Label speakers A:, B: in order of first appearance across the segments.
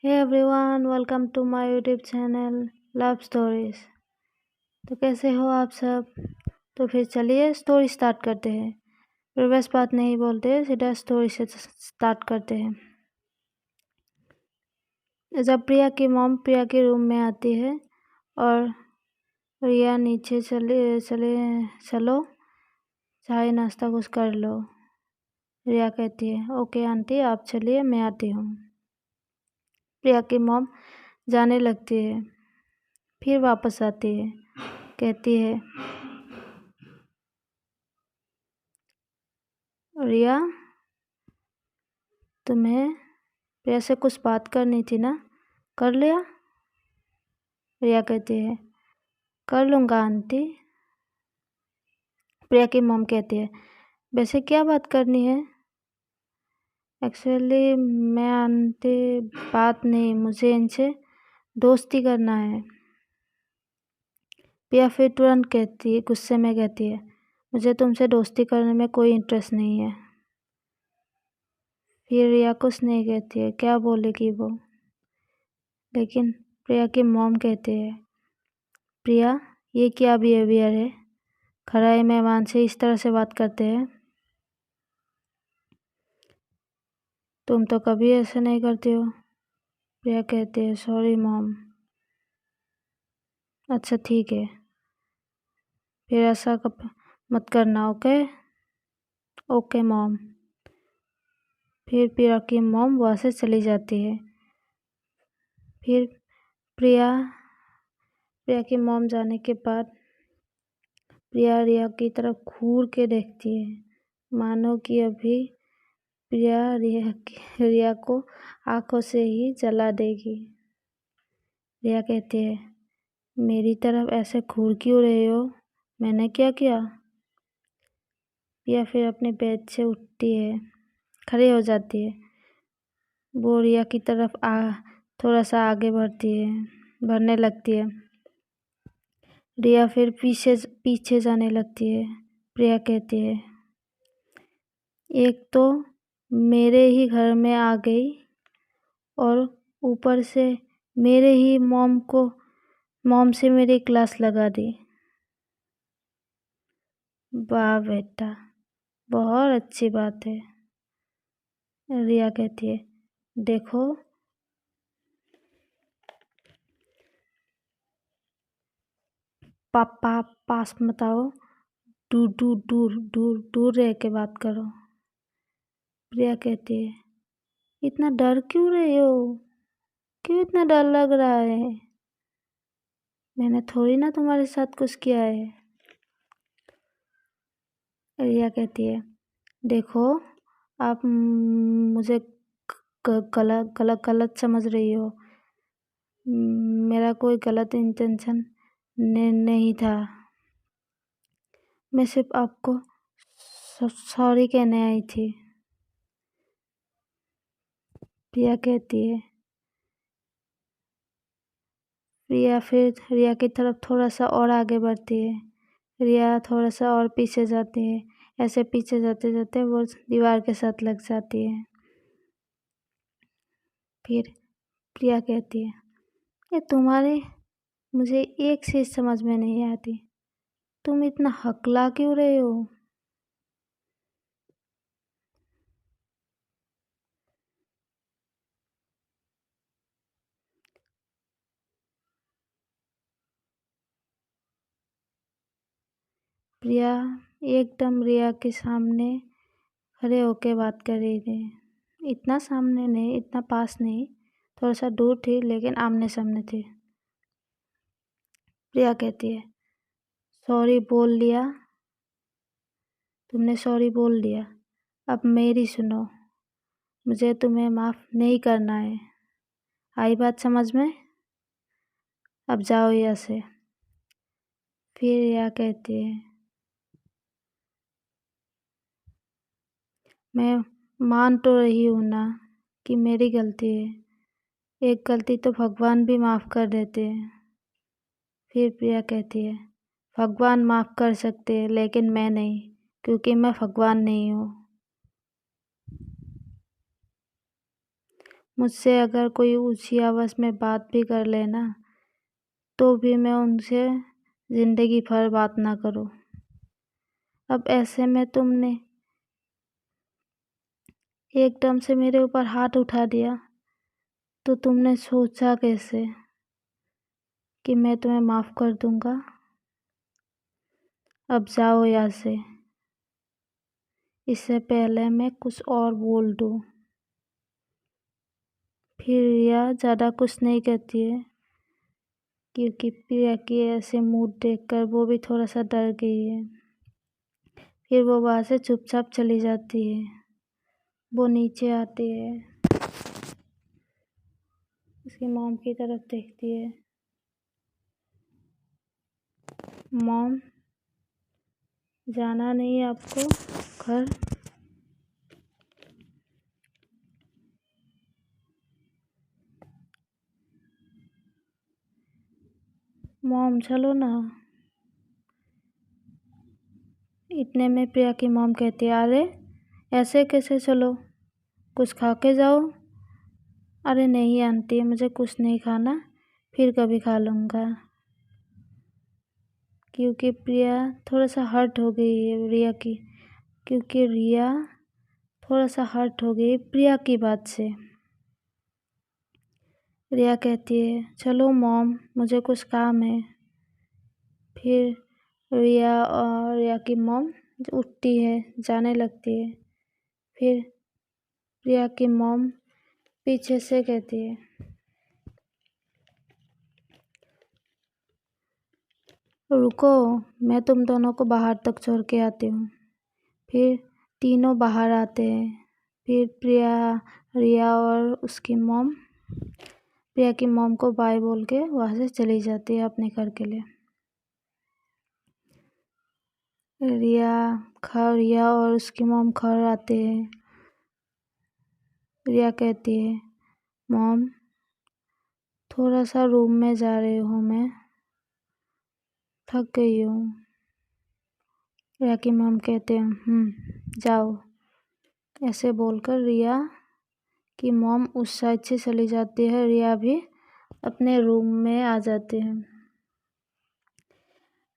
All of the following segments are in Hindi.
A: Hey everyone, welcome to my YouTube channel love stories. तो कैसे हो आप सब। तो फिर चलिए स्टोरी स्टार्ट करते हैं। फिर बस बात नहीं बोलते, सीधा स्टोरी से स्टार्ट करते हैं। जब प्रिया की मॉम प्रिया के रूम में आती है और रिया नीचे चलो चाय नाश्ता कुछ कर लो। रिया कहती है ओके आंटी, आप चलिए मैं आती हूँ। प्रिया की मॉम जाने लगती है, फिर वापस आती है, कहती है रिया तुम्हें प्रिया से कुछ बात करनी थी ना, कर लिया। रिया कहती है कर लूँगा आंटी। प्रिया की मॉम कहती है वैसे क्या बात करनी है। एक्चुअली मैं आंटी बात नहीं, मुझे इनसे दोस्ती करना है। प्रिया फिर तुरंत कहती है, गुस्से में कहती है मुझे तुमसे दोस्ती करने में कोई इंटरेस्ट नहीं है। फिर रिया कुछ नहीं कहती है, क्या बोलेगी वो। लेकिन प्रिया की मॉम कहती है प्रिया ये क्या बिहेवियर है, खड़ाई मेहमान से इस तरह से बात करते हैं। तुम तो कभी ऐसे नहीं करती हो। प्रिया कहती है सॉरी मॉम। अच्छा ठीक है, फिर ऐसा मत करना, ओके। Okay mom. फिर प्रिया की मॉम वहाँ से चली जाती है। फिर प्रिया की मॉम जाने के बाद प्रिया रिया की तरफ घूर के देखती है, मानो कि अभी प्रिया रिया को आंखों से ही जला देगी। रिया कहती है मेरी तरफ ऐसे घूर क्यों रहे हो, मैंने क्या किया। प्रिया फिर अपने बेड से उठती है, खड़ी हो जाती है। वो रिया की तरफ थोड़ा सा आगे बढ़ने लगती है। रिया फिर पीछे जाने लगती है। प्रिया कहती है एक तो मेरे ही घर में आ गई और ऊपर से मेरे ही मॉम से मेरी क्लास लगा दी। वाह बेटा, बहुत अच्छी बात है। रिया कहती है देखो पापा पास मत आओ, दूर दूर दूर दूर दूर रह के बात करो। प्रिया कहती है इतना डर क्यों रहे हो, क्यों इतना डर लग रहा है, मैंने थोड़ी ना तुम्हारे साथ कुछ किया है। रिया कहती है देखो आप मुझे गलत गलत गलत समझ रही हो। मेरा कोई गलत इंटेंशन नहीं था, मैं सिर्फ आपको सॉरी कहने आई थी। प्रिया कहती है रिया फिर रिया की तरफ थोड़ा सा और आगे बढ़ती है। रिया थोड़ा सा और पीछे जाती है, ऐसे पीछे जाते जाते वो दीवार के साथ लग जाती है। फिर प्रिया कहती है ये तुम्हारे मुझे एक चीज़ समझ में नहीं आती, तुम इतना हकला क्यों रहे हो। प्रिया एकदम रिया के सामने खड़े होके बात कर रही थी। इतना सामने नहीं, इतना पास नहीं, थोड़ा सा दूर थी लेकिन आमने सामने थी। प्रिया कहती है सॉरी बोल लिया, तुमने सॉरी बोल दिया, अब मेरी सुनो, मुझे तुम्हें माफ़ नहीं करना है। आई बात समझ में, अब जाओ यहाँ से। फिर रिया कहती है मैं मान तो रही हूँ ना कि मेरी गलती है, एक गलती तो भगवान भी माफ़ कर देते हैं। फिर प्रिया कहती है भगवान माफ़ कर सकते हैं लेकिन मैं नहीं, क्योंकि मैं भगवान नहीं हूँ। मुझसे अगर कोई ऊंची आवाज़ में बात भी कर लेना तो भी मैं उनसे ज़िंदगी भर बात ना करूं। अब ऐसे में तुमने एकदम से मेरे ऊपर हाथ उठा दिया तो तुमने सोचा कैसे कि मैं तुम्हें माफ़ कर दूंगा? अब जाओ यहाँ से, इससे पहले मैं कुछ और बोल दूं। फिर रिया ज़्यादा कुछ नहीं कहती है क्योंकि प्रिया की ऐसे मूड देखकर वो भी थोड़ा सा डर गई है। फिर वो वहाँ से चुपचाप चली जाती है। वो नीचे आती है, उसकी मॉम की तरफ देखती है। मॉम, जाना नहीं है आपको घर? मॉम चलो ना। इतने में प्रिया की मॉम कहती है, अरे ऐसे कैसे चलो, कुछ खा के जाओ। अरे नहीं आंटी, मुझे कुछ नहीं खाना, फिर कभी खा लूँगा। क्योंकि प्रिया थोड़ा सा हर्ट हो गई है रिया की, क्योंकि रिया थोड़ा सा हर्ट हो गई प्रिया की बात से। रिया कहती है, चलो मॉम, मुझे कुछ काम है। फिर रिया की मॉम उठती है, जाने लगती है। फिर रिया की मॉम पीछे से कहती है, रुको, मैं तुम दोनों को बाहर तक छोड़ के आती हूँ। फिर तीनों बाहर आते हैं। फिर रिया और उसकी मॉम प्रिया की मॉम को बाय बोल के वहाँ से चली जाती है अपने घर के लिए। रिया और उसकी मॉम घर आते हैं। रिया कहती है, मॉम थोड़ा सा रूम में जा रही हूँ, मैं थक गई हूँ। रिया की मॉम कहते हैं, जाओ। ऐसे बोलकर रिया की मॉम उस साइड से चली जाती है। रिया भी अपने रूम में आ जाती है।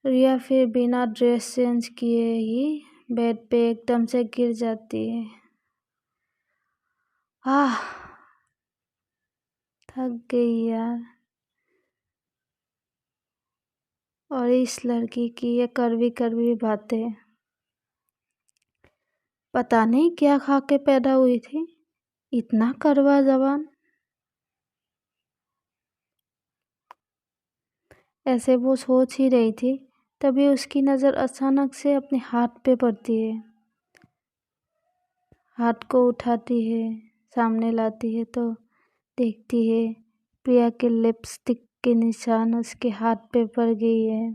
A: रिया फिर बिना ड्रेस चेंज किए ही बेड पे एकदम से गिर जाती है। थक गई यार। और इस लड़की की ये कड़वी कड़वी बातें, पता नहीं क्या खा के पैदा हुई थी, इतना कड़वा जबान। ऐसे वो सोच ही रही थी, तभी उसकी नज़र अचानक से अपने हाथ पे पड़ती है। हाथ को उठाती है, सामने लाती है तो देखती है प्रिया के लिपस्टिक के निशान उसके हाथ पे पड़ गई है।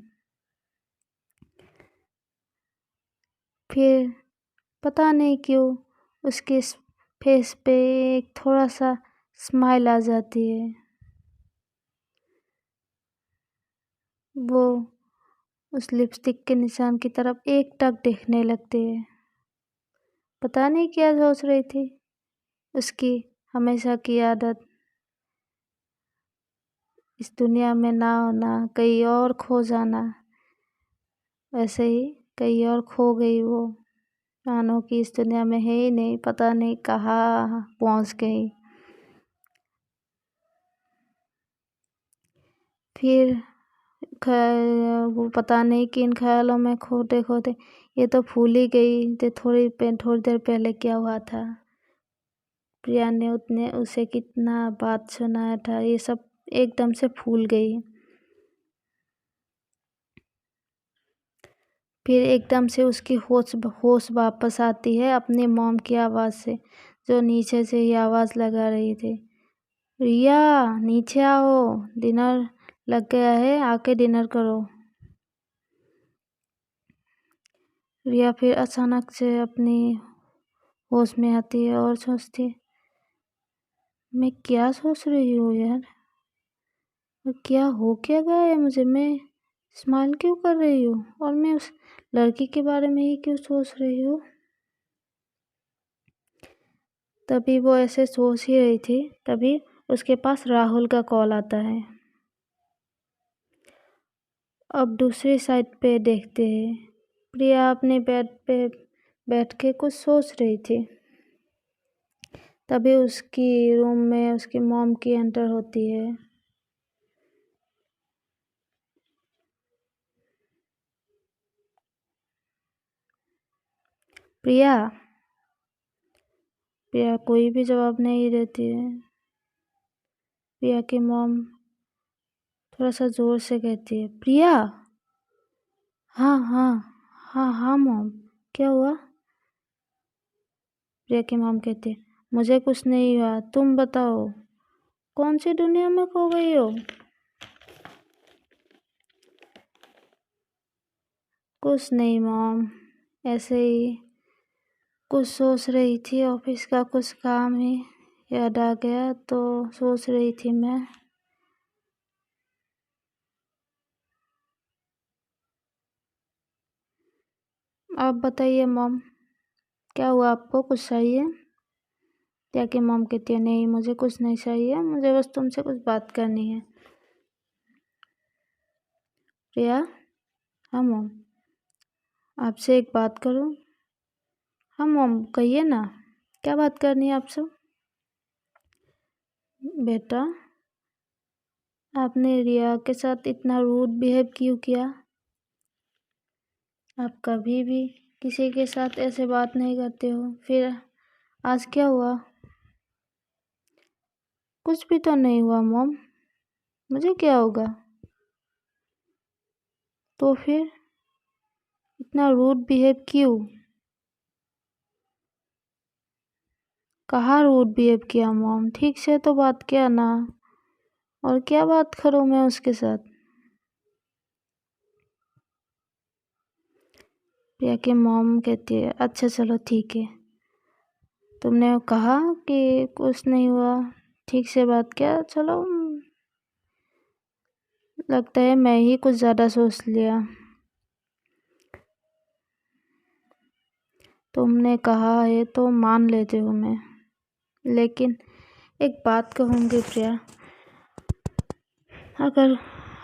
A: फिर पता नहीं क्यों उसके फेस पे एक थोड़ा सा स्माइल आ जाती है। वो उस लिपस्टिक के निशान की तरफ एकटक देखने लगती है। पता नहीं क्या सोच रही थी। उसकी हमेशा की आदत, इस दुनिया में ना होना, कहीं और खो जाना। वैसे ही कहीं और खो गई वो, मानो कि इस दुनिया में है ही नहीं, पता नहीं कहाँ पहुँच गई। फिर वो पता नहीं किन ख्यालों में खोते खोते ये तो भूल ही गई थी थोड़ी देर पहले क्या हुआ था। प्रिया ने उसे कितना बात सुनाया था, ये सब एकदम से भूल गई। फिर एकदम से उसकी होश वापस आती है अपनी मॉम की आवाज़ से, जो नीचे से ही आवाज़ लगा रही थी, रिया नीचे आओ, डिनर लग गया है, आके डिनर करो। रिया फिर अचानक से अपनी होश में आती है और सोचती है, मैं क्या सोच रही हूँ यार, और क्या हो क्या गया है मुझे, मैं स्माइल क्यों कर रही हूँ और मैं उस लड़की के बारे में ही क्यों सोच रही हूँ। तभी वो ऐसे सोच ही रही थी, तभी उसके पास राहुल का कॉल आता है। अब दूसरी साइड पे देखते हैं, प्रिया अपने बेड पे बैठ के कुछ सोच रही थी। तभी उसकी रूम में उसकी मॉम की एंटर होती है। प्रिया प्रिया कोई भी जवाब नहीं देती है। प्रिया की मॉम थोड़ा सा जोर से कहती है, प्रिया। हाँ हाँ हाँ हाँ मॉम, क्या हुआ? प्रिया की मॉम कहती है, मुझे कुछ नहीं हुआ, तुम बताओ कौन सी दुनिया में खो गई हो? कुछ नहीं मॉम, ऐसे ही कुछ सोच रही थी, ऑफिस का कुछ काम ही याद आ गया तो सोच रही थी मैं। आप बताइए मॉम, क्या हुआ, आपको कुछ चाहिए? प्रिया की मॉम कहती है, नहीं मुझे कुछ नहीं चाहिए, मुझे बस तुमसे कुछ बात करनी है। प्रिया, हाँ मॉम, आपसे एक बात करूं? हाँ मॉम, कहिए ना, क्या बात करनी है आपसे? बेटा, आपने रिया के साथ इतना रूड बिहेव क्यों किया? आप कभी भी किसी के साथ ऐसे बात नहीं करते हो, फिर आज क्या हुआ? कुछ भी तो नहीं हुआ मॉम, मुझे क्या होगा? तो फिर इतना रूड बिहेव क्यों? कहाँ रूड बिहेव किया मॉम, ठीक से तो बात किया ना, और क्या बात करूँ मैं उसके साथ? प्रिया की मॉम कहती है, अच्छा चलो ठीक है, तुमने कहा कि कुछ नहीं हुआ, ठीक से बात किया, चलो लगता है मैं ही कुछ ज़्यादा सोच लिया। तुमने कहा है तो मान लेती हूँ मैं, लेकिन एक बात कहूँगी प्रिया, अगर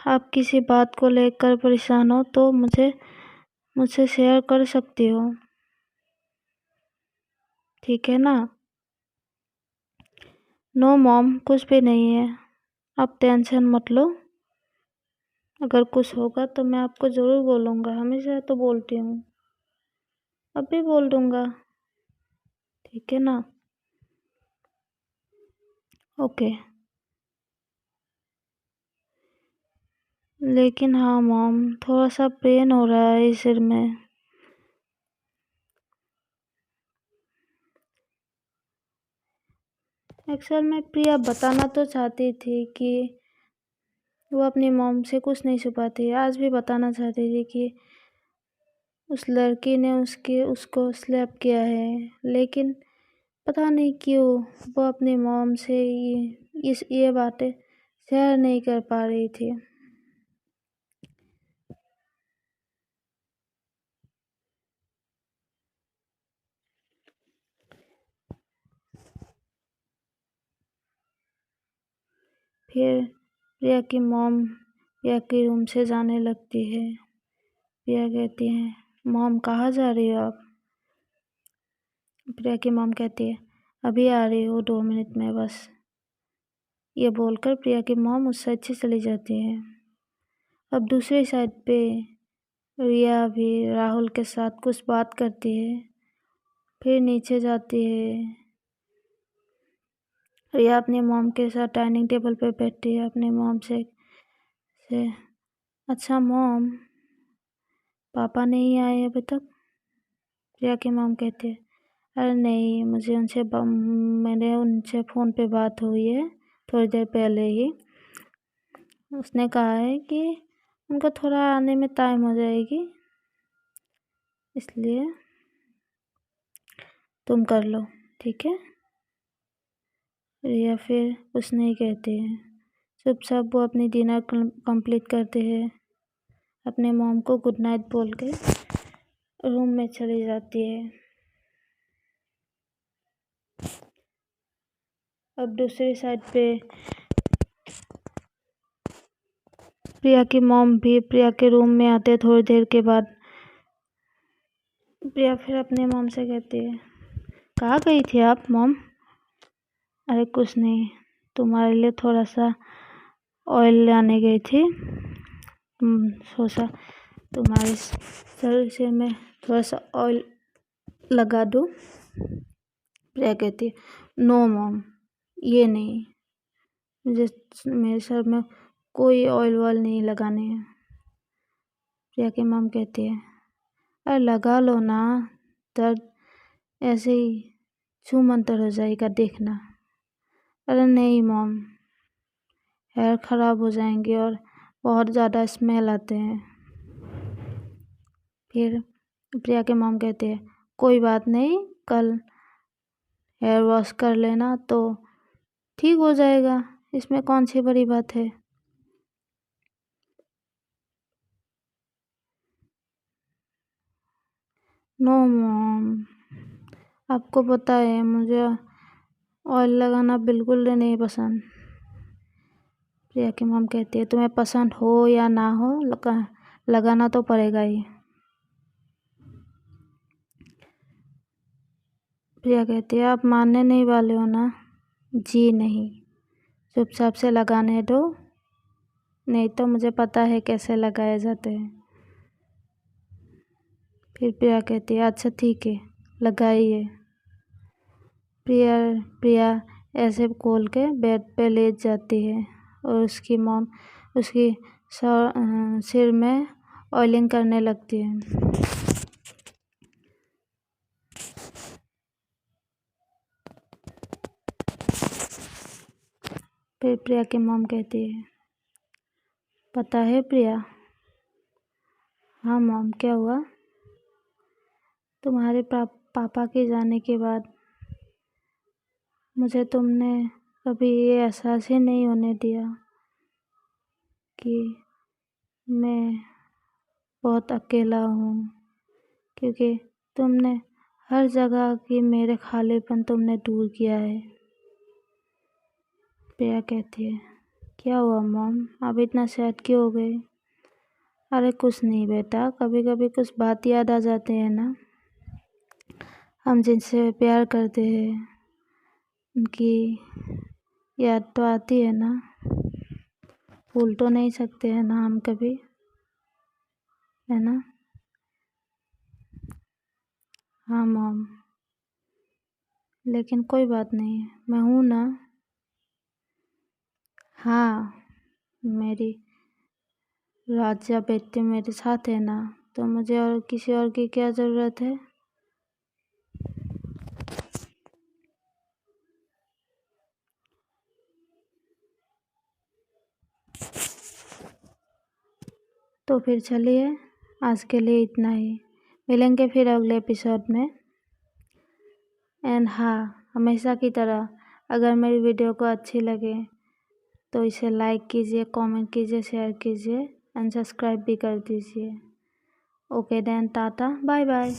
A: आप किसी बात को लेकर परेशान हो तो मुझसे शेयर कर सकती हो, ठीक है ना? नो मॉम, कुछ भी नहीं है, आप टेंशन मत लो, अगर कुछ होगा तो मैं आपको ज़रूर बोलूँगा, हमेशा तो बोलती हूँ, अब भी बोल दूँगा, ठीक है ना? ओके। लेकिन हाँ मॉम, थोड़ा सा पेन हो रहा है इस सिर में। एक्चुअल में प्रिया बताना तो चाहती थी कि वो अपनी मॉम से कुछ नहीं छुपाती है, आज भी बताना चाहती थी कि उस लड़की ने उसको स्लैप किया है, लेकिन पता नहीं क्यों वो अपनी मॉम से ये बातें शेयर नहीं कर पा रही थी। फिर प्रिया की मॉम प्रिया के रूम से जाने लगती है। प्रिया कहती है, मॉम कहाँ जा रही हो आप? प्रिया की मॉम कहती है, अभी आ रही हो 2 मिनट में बस। ये बोलकर प्रिया की मॉम उस साइड से चली जाती है। अब दूसरी साइड पे रिया भी राहुल के साथ कुछ बात करती है, फिर नीचे जाती है। रिया अपनी मॉम के साथ डाइनिंग टेबल पे बैठती है, अपनी मॉम से अच्छा मॉम, पापा नहीं आए अभी तक? प्रिया की मॉम कहती है, अरे नहीं, मैंने उनसे फ़ोन पे बात हुई है थोड़ी देर पहले ही, उसने कहा है कि उनको थोड़ा आने में टाइम हो जाएगी, इसलिए तुम कर लो, ठीक है? रिया फिर कुछ नहीं कहती है, चुपचाप वो अपनी डिनर कंप्लीट करते हैं, अपने मॉम को गुड नाइट बोल के रूम में चली जाती है। अब दूसरी साइड पे प्रिया की मॉम भी प्रिया के रूम में आते थोड़ी देर के बाद। प्रिया फिर अपने मॉम से कहती है, कहाँ गई थी आप मॉम? अरे कुछ नहीं, तुम्हारे लिए थोड़ा सा ऑयल लाने गई थी। सोचा तुम्हारे सिर में थोड़ा सा ऑयल लगा दूँ। प्रिया कहती है, नो मॉम, ये नहीं, मुझे मेरे सर में कोई ऑयल वॉयल नहीं लगाने हैं। प्रिया की मॉम कहती है, अरे लगा लो ना, दर्द ऐसे ही छू मंतर हो जाएगा, देखना। अरे नहीं मॉम, हेयर ख़राब हो जाएंगे और बहुत ज़्यादा स्मेल आते हैं। फिर प्रिया के मॉम कहते हैं, कोई बात नहीं, कल हेयर वॉश कर लेना तो ठीक हो जाएगा, इसमें कौन सी बड़ी बात है। नो मॉम, आपको पता है मुझे ऑयल लगाना बिल्कुल नहीं पसंद। प्रिया की मॉम कहती है, तुम्हें पसंद हो या ना हो, लगाना तो पड़ेगा ही। प्रिया कहती है, आप मानने नहीं वाले हो ना? जी नहीं, चुपचाप से लगाने दो, नहीं तो मुझे पता है कैसे लगाए जाते हैं। फिर प्रिया कहती है, अच्छा ठीक है, लगाइए। प्रिया ऐसे खोल के बेड पे लेट जाती है और उसकी मॉम उसकी सिर में ऑयलिंग करने लगती है। फिर प्रिया की मॉम कहती है, पता है प्रिया? हाँ मॉम, क्या हुआ? तुम्हारे पापा के जाने के बाद मुझे तुमने कभी ये एहसास ही नहीं होने दिया कि मैं बहुत अकेला हूँ, क्योंकि तुमने हर जगह की मेरे खालीपन तुमने दूर किया है। प्रिया कहती है, क्या हुआ मॉम, आप इतना सैड क्यों हो गए? अरे कुछ नहीं बेटा, कभी कभी कुछ बात याद आ जाते हैं ना, हम जिनसे प्यार करते हैं उनकी याद तो आती है ना, भूल तो नहीं सकते हैं ना हम कभी, है ना? हाँ मॉम, लेकिन कोई बात नहीं, मैं हूँ ना। हाँ, मेरी राजा बेटी मेरे साथ है ना, तो मुझे और किसी और की क्या ज़रूरत है। तो फिर चलिए, आज के लिए इतना ही, मिलेंगे फिर अगले एपिसोड में। एंड हाँ, हमेशा की तरह अगर मेरी वीडियो को अच्छी लगे तो इसे लाइक कीजिए, कमेंट कीजिए, शेयर कीजिए एंड सब्सक्राइब भी कर दीजिए। Okay then, tata, bye bye.